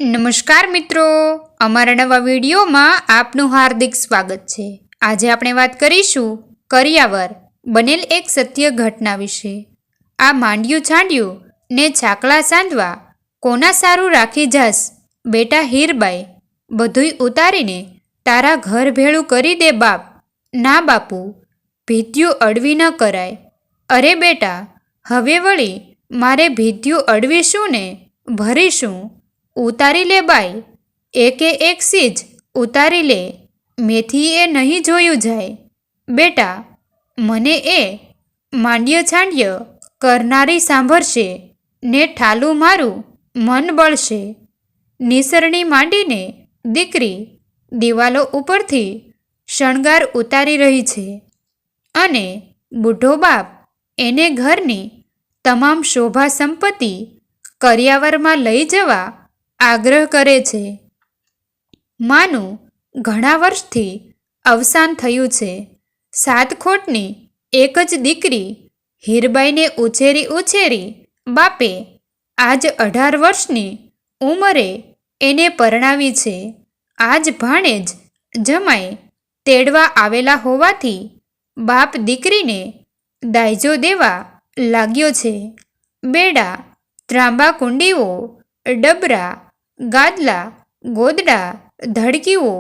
નમસ્કાર મિત્રો, અમારા નવા વિડીયોમાં આપનું હાર્દિક સ્વાગત છે। આજે આપણે વાત કરીશું કરિયાવર બનેલ એક સત્ય ઘટના વિશે। આ માંડ્યું છાંડ્યું ને છાકલા સાંધવા કોના સારું રાખી જાસ બેટા હીરબાઈ, બધુંય ઉતારીને તારા ઘર ભેળું કરી દે બાપ। ના બાપુ, ભીત્યું અડવી ન કરાય। અરે બેટા, હવે વળી મારે ભીત્યું અડવીશું ને ભરીશું। ઉતારી લે બાઈ, એકે એક સીજ ઉતારી લે, મેથી એ નહીં જોયું જાય। બેટા, મને એ માંડ્ય છાંડ્ય કરનારી સાંભળશે ને ઠાલું મારું મન બળશે। નિસરણી માંડીને દીકરી દિવાલો ઉપરથી શણગાર ઉતારી રહી છે અને બુઢો બાપ એને ઘરની તમામ શોભા સંપત્તિ કરિયાવરમાં લઈ જવા આગ્રહ કરે છે। માનું ઘણા વર્ષથી અવસાન થયું છે। સાત ખોટની એક જ દીકરી હીરબાઈને ઉછેરી બાપે આજ 18 વર્ષની ઉંમરે એને પરણાવી છે। આજ ભાણેજ જમાઈ તેડવા આવેલા હોવાથી બાપ દીકરીને દાયજો દેવા લાગ્યો છે। બેડા, ત્રાંબા કુંડીઓ, ડબરા, ગાદલા, ગોદડા, ધડકીઓ,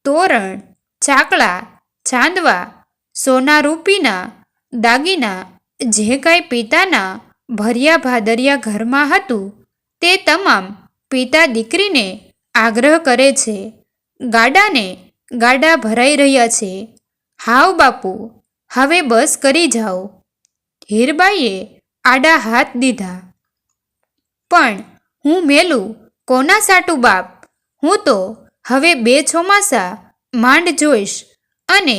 તોરણ, ચાકલા, ચાંદવા, સોના રૂપીના દાગીના, જે કાંઈ પિતાના ભર્યા ભાદરિયા ઘરમાં હતું તે તમામ પિતા દીકરીને આગ્રહ કરે છે। ગાડાને ગાડા ભરાઈ રહ્યા છે। હાવ બાપુ, હવે બસ કરી જાઓ। હીરબાઈએ આડા હાથ દીધા। પણ હું મેલું કોના સાટું બાપ? હું તો હવે 2 ચોમાસા માંડ જોઈશ અને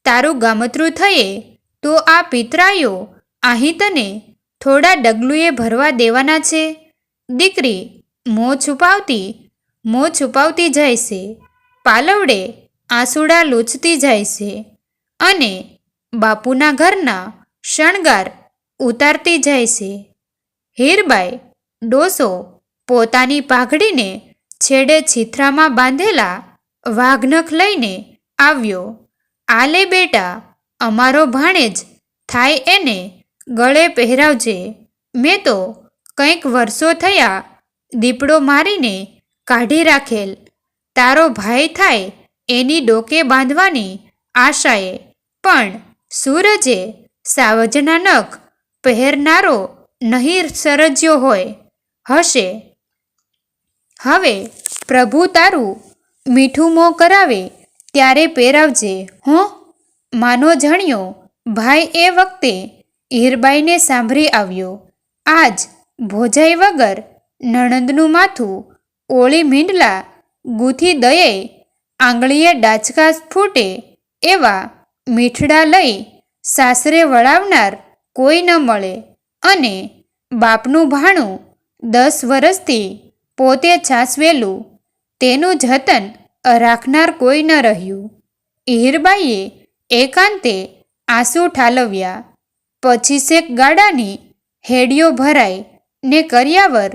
તારું ગામતરું થયે તો આ પિતરાઈઓ અહીં તને થોડા ડગલુએ ભરવા દેવાના છે। દીકરી મોં છુપાવતી જાય છે, પાલવડે આંસુડા લૂછતી જાય છે અને બાપુના ઘરના શણગાર ઉતારતી જાય છે। હીરબાઈ ડોસો પોતાની પાઘડીને છેડે છીથરામાં બાંધેલા વાઘનખ લઈને આવ્યો। આ લે બેટા, અમારો ભાણેજ થાય એને ગળે પહેરાવજે। મેં તો કંઈક વર્ષો થયા દીપડો મારીને કાઢી રાખેલ, તારો ભાઈ થાય એની ડોકે બાંધવાની આશાએ, પણ સૂરજે સાવજના નખ પહેરનારો નહીં સરજ્યો હોય હશે। હવે પ્રભુ તારું મીઠું મોં કરાવે ત્યારે પહેરાવજે હો। માનો જણિયો ભાઈ એ વખતે હીરબાઈને સાંભળી આવ્યો। આજ ભોજાઈ વગર નણંદનું માથું ઓળી મીંડલા ગૂંથી દયે આંગળીએ ડાચકા ફૂટે એવા મીઠડા લઈ સાસરે વળાવનાર કોઈ ન મળે અને બાપનું ભાણું 10 વરસથી પોતે છાસવેલું તેનું જતન રાખનાર કોઈ ન રહ્યું। હીરબાઈએ એકાંતે આંસુ ઠાલવ્યા। પછી શેક ગાડાની હેડીઓ ભરાઈ ને કરિયાવર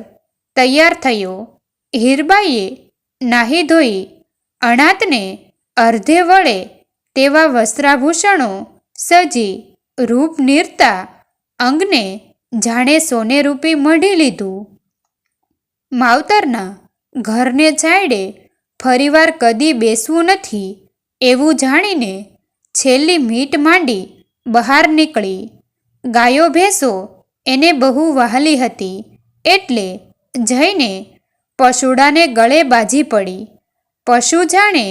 તૈયાર થયો। હીરબાઈએ નાહી ધોઈ અણાતને અર્ધે વળે તેવા વસ્ત્રાભૂષણો સજી રૂપ નીરતા અંગને જાણે સોનેરૂપી મઢી લીધું। માવતરના ઘરને છાંયડે ફરીવાર કદી બેસવું નથી એવું જાણીને છેલ્લી મીટ માંડી બહાર નીકળી। ગાયો ભેંસો એને બહુ વહાલી હતી એટલે જઈને પશુડાને ગળે બાજી પડી। પશુ જાણે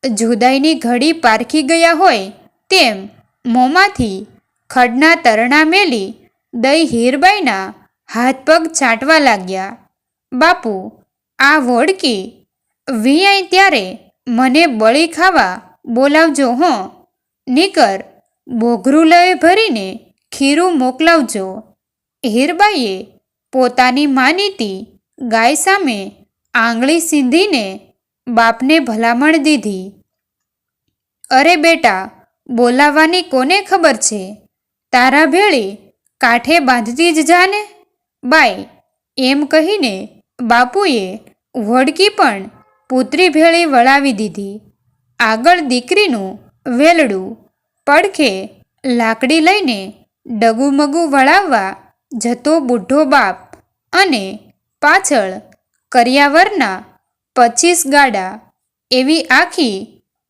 જુદાઈની ઘડી પારખી ગયા હોય તેમ મોંમાંથી ખડના તરણા મેલી દઈ હીરબાઈના હાથ પગ ચાટવા લાગ્યા। બાપુ, આ વોડકી વિયાય ત્યારે મને બળી ખાવા બોલાવજો હો, નીકર બોઘરું લઈ ભરીને ખીરું મોકલાવજો। હીરબાઈએ પોતાની માનીતી ગાય સામે આંગળી સીંધીને બાપને ભલામણ દીધી। અરે બેટા, બોલાવવાની કોને ખબર છે? તારા ભેળી કાંઠે બાંધતી જ જાને બાઈ। એમ કહીને બાપુએ વડકી પણ પુત્રી ભેળી વળાવી દીધી. આગળ દીકરીનું વેલડું, પડખે લાકડી લઈને ડગુમગુ વળાવવા જતો બુઢો બાપ અને પાછળ કરિયાવરના 25 ગાડા, એવી આખી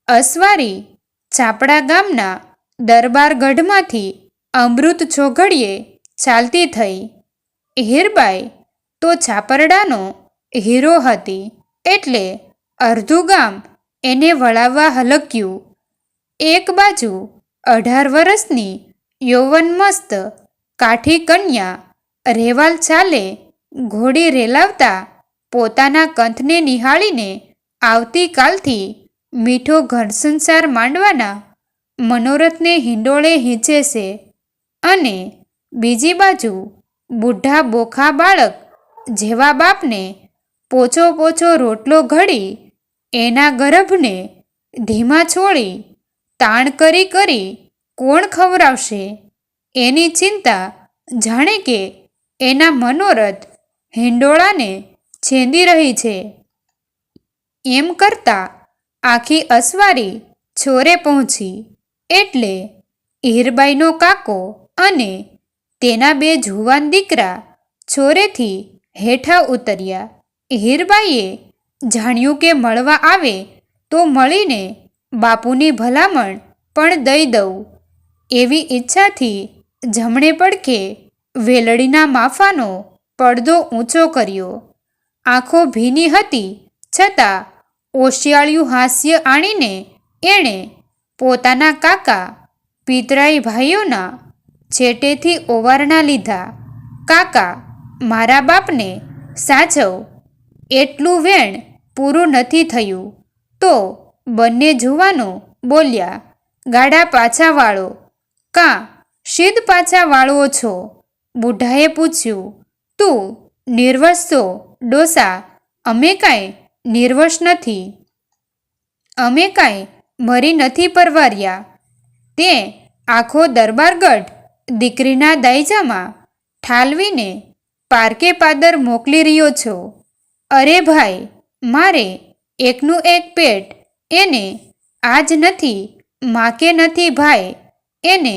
અસવારી ચાપડા ગામના દરબારગઢમાંથી અમૃત ચોઘડીએ ચાલતી થઈ. હીરબાઈ તો છાપરડાનો હીરો હતી એટલે અડધું ગામ એને વળાવવા હલક્યું. એક બાજુ 18 વર્ષની યૌવનમસ્ત કાઠી કન્યા રેવાલ ચાલે ઘોડી રેલાવતા પોતાના કંથને નિહાળીને આવતીકાલથી મીઠો ઘરસંસાર માંડવાના મનોરથને હિંડોળે હીંચે છે, અને બીજી બાજુ બુઢા બોખા બાળક જેવા બાપને પોચો પોચો રોટલો ઘડી એના ગર્ભને ધીમા છોડી તાણ કરી કરી કોણ ખવડાવશે એની ચિંતા, જાણે કે એના મનોરથ હિંડોળાને છેંદી રહી છે. એમ કરતાં આખી અસવારી છોરે પહોંચી એટલે હીરબાઈનો કાકો અને તેના 2 જુવાન દીકરા છોરેથી હેઠા ઉતર્યા. હીરબાઈએ જાણ્યું કે મળવા આવે તો મળીને બાપુની ભલામણ પણ દઈ દઉં એવી ઈચ્છાથી જમણે પડખે વેલડીના માફાનો પડદો ઊંચો કર્યો. આંખો ભીની હતી છતાં ઓશિયાળિયું હાસ્ય આણીને એણે પોતાના કાકા પિતરાઈ ભાઈઓના છેટેથી ઓવારણા લીધા. કાકા, મારા બાપને સાચવ, એટલું વેણ પૂરું નથી થયું. તો બંને જુવાનો બોલ્યા, ગાડા પાછા વાળો. કાં શીદ પાછા વાળવો છો? બુઢાએ પૂછ્યું. તું નિર્વસ છો ડોસા? અમે કાંઈ નિર્વસ નથી. અમે કાંઈ મરી નથી પરવાર્યા. તે આખો દરબારગઢ દીકરીના દાયજામાં ઠાલવીને પારકે પાદર મોકલી રહ્યો છો. અરે ભાઈ, મારે એકનું એક પેટ, એને આજ નથી માકે નથી ભાઈ, એને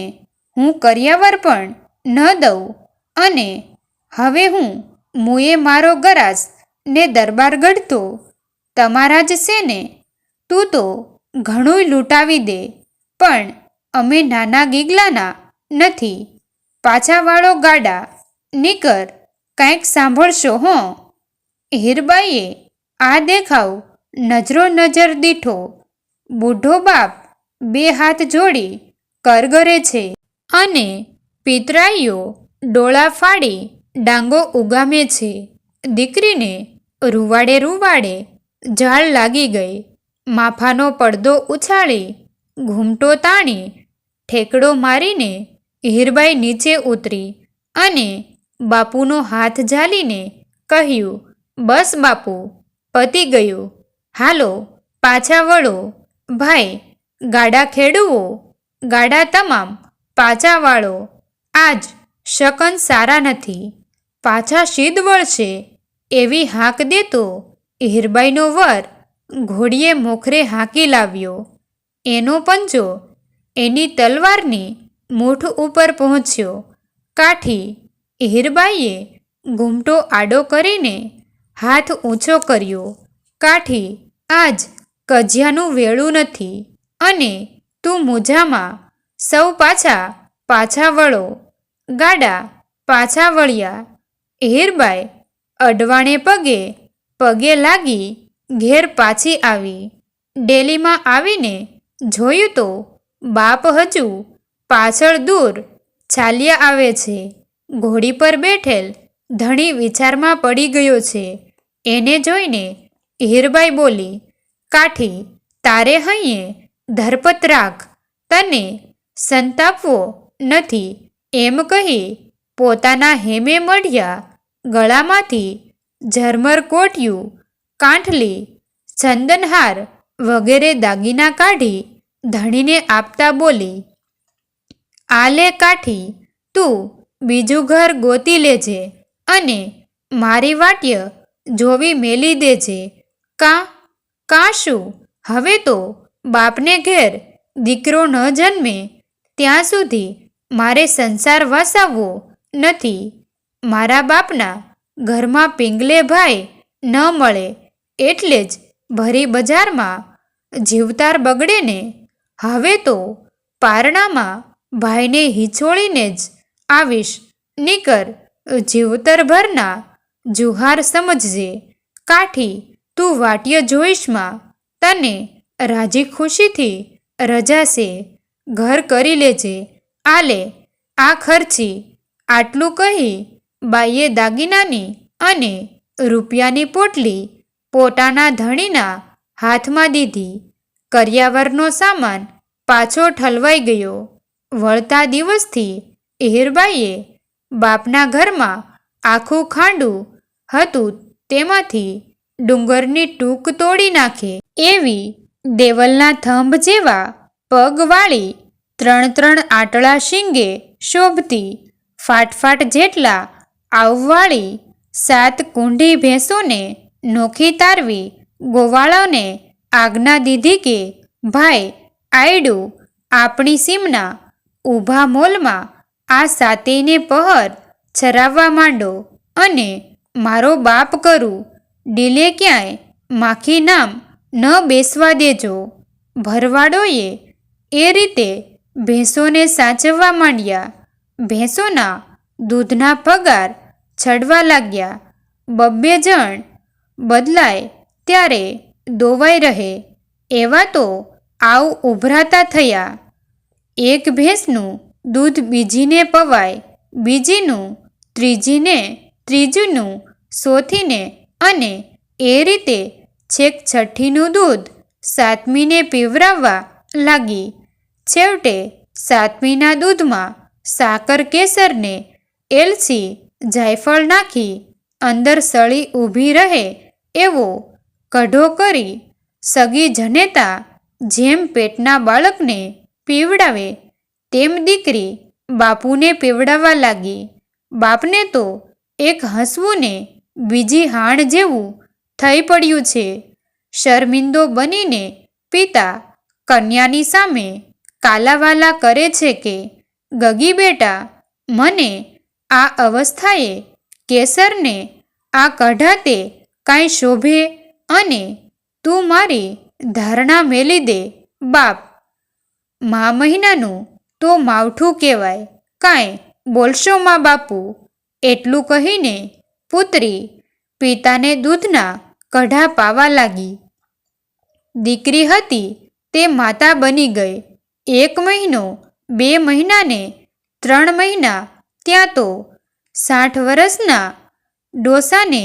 હું કરિયાવર પણ ન દઉં. અને હવે હું મુએ મારો ગરાસ ને દરબારગઢ તો તમારા જ છે ને? તું તો ઘણુંય લૂંટાવી દે, પણ અમે નાના ગીગલાના નથી. પાછા વાળો ગાડા, નીકર, કાંઈક સાંભળશો હો. હીરબાઈએ આ દેખાવ નજરો નજર દીઠો. બુઢો બાપ 2 હાથ જોડી કરગરે છે અને પિતરાઈઓ ડોળા ફાડી ડાંગો ઉગામે છે. દીકરીને રૂવાડે રૂવાડે ઝાળ લાગી ગઈ. માફાનો પડદો ઉછાળી ઘૂમટો તાણી ઠેકડો મારીને હીરબાઈ નીચે ઉતરી અને બાપુનો હાથ ઝાલીને કહ્યું, બસ બાપુ, પતી ગયું. હાલો પાછા વળો. ભાઈ, ગાડા ખેડૂઓ, ગાડા તમામ પાછા વાળો. આજ શકન સારા નથી. પાછા શીદ વળશે એવી હાંક દેતો હીરબાઈનો વર ઘોડીએ મોખરે હાંકી લાવ્યો. એનો પંજો એની તલવારની મૂઠ ઉપર પહોંચ્યો. કાઠી હીરબાઈએ ઘૂમટો આડો કરીને હાથ ઊંચો કર્યો. કાઠી, આજ કજિયાનું વેળું નથી અને તું મૂંઝામાં. સૌ પાછા વળો. ગાડા પાછા વળ્યા. હીરબાઈ અડવાણે પગે લાગી ઘેર પાછી આવી. ડેલીમાં આવીને જોયું તો બાપ હજુ પાછળ દૂર ચાલ્યા આવે છે. ઘોડી પર બેઠેલ ધણી વિચારમાં પડી ગયો છે. એને જોઈને હીરબાઈ બોલી, કાઠી, તારે હૈયે ધરપત રાખ, તને સંતાપવો નથી. એમ કહી પોતાના હેમે મળ્યા ગળામાંથી ઝરમર કોટિયું, કાંઠલી, ચંદનહાર વગેરે દાગીના કાઢી ધણીને આપતા બોલી, આ લે કાઠી, તું બીજું ઘર ગોતી લેજે અને મારી વાટ્ય જોવી મેલી દેજે. કાં શું? હવે તો બાપને ઘેર દીકરો ન જન્મે ત્યાં સુધી મારે સંસાર વસાવવો નથી. મારા બાપના ઘરમાં પિંગલે ભાઈ ન મળે એટલે જ ભરી બજારમાં જીવતાર બગડે ને. હવે તો પારણામાં ભાઈને હિંચોળીને જ આવીશ. નીકર જીવતરભરના જુહાર સમજજે. કાઠી તું વાટ્ય જોઈશમાં તને રાજી ખુશીથી રજાશે. ઘર કરી લેજે. આલે આ ખર્ચી. આટલું કહી બાઈએ દાગીનાની અને રૂપિયાની પોટલી પોતાના ધણીના હાથમાં દીધી. કરિયાવરનો સામાન પાછો ઠલવાઈ ગયો. વળતા દિવસથી હીરબાઈએ બાપના ઘરમાં આખું ખાંડું હતું તેમાંથી ડુંગરની ટૂંક તોડી નાખે એવી દેવલના થંભ જેવા પગવાળી 3 આટલા શીંગે શોભતી ફાટફાટ જેટલા આવવાળી 7 કુંઢી ભેંસોને નોખી તારવી ગોવાળોને આજ્ઞા દીધી કે ભાઈ આયડું આપણી સીમના ઊભા મોલમાં આ સાતેયને પહર ચરાવવા માંડો અને મારો બાપ કરું ડીલે ક્યાંય માખી નામ ન બેસવા દેજો. ભરવાડોએ એ રીતે ભેંસોને સાચવવા માંડ્યા. ભેંસોના દૂધના પગાર ચડવા લાગ્યા. 2 જણ બદલાય ત્યારે દોવાઈ રહે એવા તો આવ ઉભરાતા થયા. એક ભેંસનું દૂધ બીજીને પવાય, બીજીનું ત્રીજીને, ત્રીજીનું ચોથીને અને એ રીતે છેક છઠ્ઠીનું દૂધ સાતમીને પીવરાવવા લાગી. છેવટે સાતમીના દૂધમાં સાકર કેસરને એલચી જાયફળ નાખી અંદર સળી ઊભી રહે એવો કઢો કરી સગી જનેતા જેમ પેટના બાળકને પીવડાવે તેમ દીકરી બાપુને પીવડાવવા લાગી. બાપને તો એક હસવું ને બીજી હાણ જેવું થઈ પડ્યું છે. શર્મિંદો બનીને પિતા કન્યાની સામે કાલાવાલા કરે છે કે ગગી બેટા, મને આ અવસ્થાએ કેસરને આ કઢાતે કાંઈ શોભે અને તું મારી ધારણા મેલી દે. બાપ, મહિનાનું તો માવઠું કહેવાય. કાંઈ બોલશો મા બાપુ? એટલું કહીને પુત્રી પિતાને દૂધના કઢા પાવા લાગી. દીકરી હતી તે માતા બની ગઈ. 1 મહિનો, 2 મહિના ને 3 મહિના ત્યાં તો 60 વર્ષના ડોસાને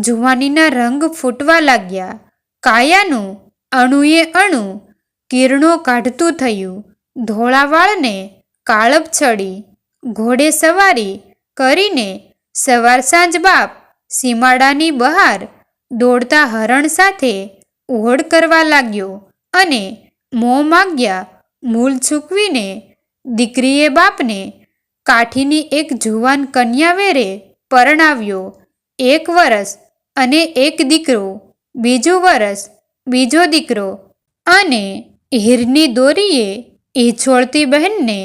જુવાનીના રંગ ફૂટવા લાગ્યા. કાયાનું અણુએ અણુ કિરણો કાઢતું થયું. ધોળા વાળને કાળપ ચડી. ઘોડે સવારી કરીને સવાર સાંજ બાપ સીમાડાની બહાર દોડતા હરણ સાથે ઓહડ કરવા લાગ્યો અને મોં માગ્યા મૂલ ચૂકવીને દીકરીએ બાપને કાઠીની એક જુવાન કન્યા વેરે પરણાવ્યો. 1 વરસ અને 1 દીકરો, બીજું વરસ બીજો દીકરો. અને હીરની દોરીએ એ છોડતી બહેનને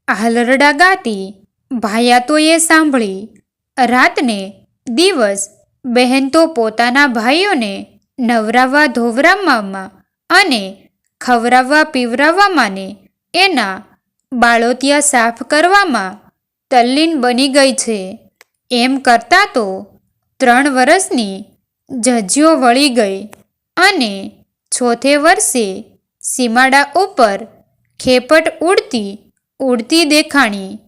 હાલરડા ગાતી ભાયાતોએ સાંભળી. રાતને દિવસ બહેન તો પોતાના ભાઈઓને નવરાવવા ધોવરાવવામાં અને ખવરાવવા પીવરાવવામાં ને એના બાળોતિયા સાફ કરવામાં તલ્લીન બની ગઈ છે. એમ કરતાં તો 3 વરસની જજ્યો વળી ગઈ અને 4થે વર્ષે સીમાડા ઉપર ખેપટ ઉડતી દેખાણી.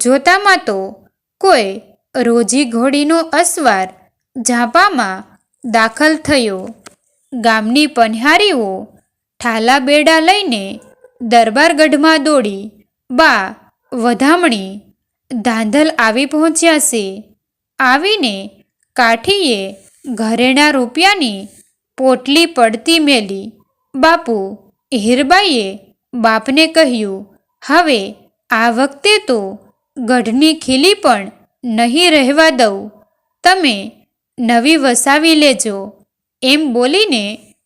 જોતામાં તો કોઈ રોજી ઘોડીનો અસવાર ઝાંપામાં દાખલ થયો. ગામની પનિહારીઓ ઠાલા બેડા લઈને દરબારગઢમાં દોડી. બા વધામણી ધાંધલ આવી પહોંચ્યા છે. આવીને કાઠીએ ઘરેણા રૂપિયાની પોટલી પડતી મેલી. બાપુ હીરબાઈએ બાપને કહ્યું, હવે આ વખતે તો ગઢની ખીલી પણ નહીં રહેવા દઉં. તમે નવી વસાવી લેજો. એમ બોલીને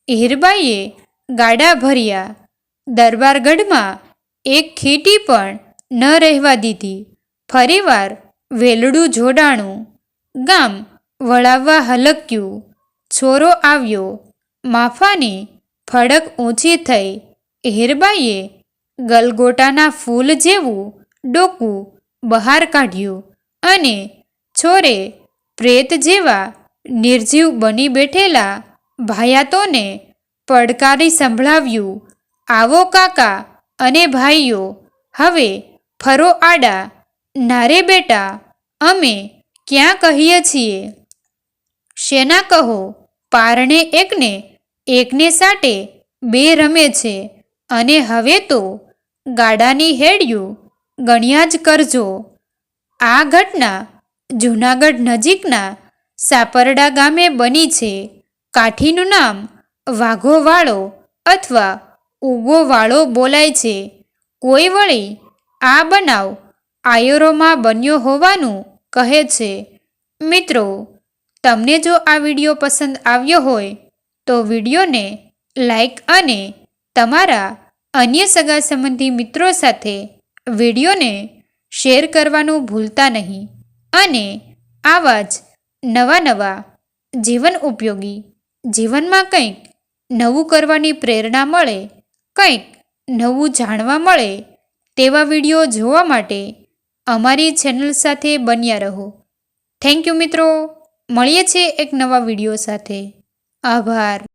હીરબાઈએ ગાડા ભર્યા. દરબારગઢમાં એક ખીટી પણ ન રહેવા દીધી. ફરીવાર વેલડું જોડાણું. ગામ વળાવવા હલક્યું. છોરો આવ્યો. માફાની ફડક ઊંચી થઈ. હીરબાઈએ ગલગોટાના ફૂલ જેવું ડોકું બહાર કાઢ્યું અને છોરે પ્રેત જેવા નિર્જીવ બની બેઠેલા ભાયાતોને પડકારી સંભળાવ્યું, આવો કાકા અને ભાઈઓ, હવે ફરો આડા. નારે બેટા, અમે ક્યાં કહીએ છીએ? શેના કહો? પારણે એકને સાટે બે રમે છે અને હવે તો ગાડાની હેડિયું ગણ્યા જ કરજો. આ ઘટના જૂનાગઢ નજીકના સાપરડા ગામે બની છે. કાઠીનું નામ વાઘોવાળો અથવા ઉગોવાળો બોલાય છે. કોઈ વળી આ બનાવ આયોરોમાં બન્યો હોવાનું કહે છે. મિત્રો, તમને જો આ વિડીયો પસંદ આવ્યો હોય તો વિડીયોને લાઈક અને તમારા અન્ય સગા સંબંધી મિત્રો સાથે વિડીયોને શેર કરવાનું ભૂલતા નહીં. અને આવા જ નવા જીવન ઉપયોગી, જીવનમાં કંઈક નવું કરવાની પ્રેરણા મળે, કંઈક નવું જાણવા મળે તેવા વિડીયો જોવા માટે અમારી ચેનલ સાથે બન્યા રહો. થેન્ક યુ મિત્રો. મળીએ છીએ એક નવા વિડીયો સાથે. આભાર.